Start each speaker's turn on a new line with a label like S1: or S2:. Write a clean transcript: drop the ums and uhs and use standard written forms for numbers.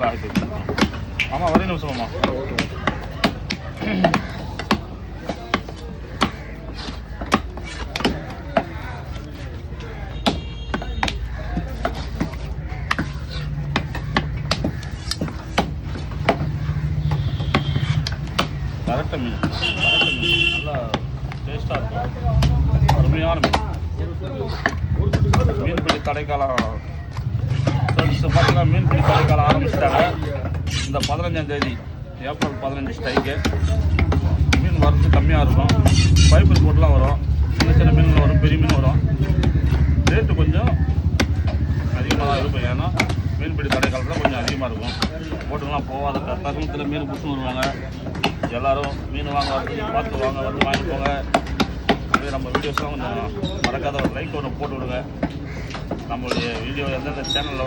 S1: நல்லா ஆகிட்டு. ஆமாம், ஒரே நிமிஷமாம்மா. கரெக்டாக மீன் நல்லா டேஸ்ட்டாக இருக்கும். அருமையான மீன்பிடி தடைக்காலம் பார்த்தீங்கன்னா மீன்பிடி தடைக்காலம் ஆரம்பிச்சிட்டாங்க. இந்த 15ஆம் தேதி ஏப்ரல் 15 ஸ்ட்ரைக்கு. மீன் வரது கம்மியாக இருக்கும். பைப்பர் போட்டுலாம் வரும், சின்ன சின்ன மீன் வரும், பெரிய மீன் வரும். ரேட்டு கொஞ்சம் அதிகமாக தான் இருக்கும். ஏன்னா மீன்பிடி தடைக்காலத்தில் கொஞ்சம் அதிகமாக இருக்கும். போட்டுலாம் போகாத தருணத்தில் மீன் பிடிச்சின்னு வருவாங்க. எல்லோரும் மீன் வாங்க பார்த்து வாங்க, வந்து வாங்கிக்கோங்க. அப்படியே நம்ம வீடியோஸ்லாம் கொஞ்சம் மறக்காத ஒரு லைக் ஒன்று போட்டு விடுங்க. நம்மளுடைய வீடியோ எந்தெந்த சேனலில்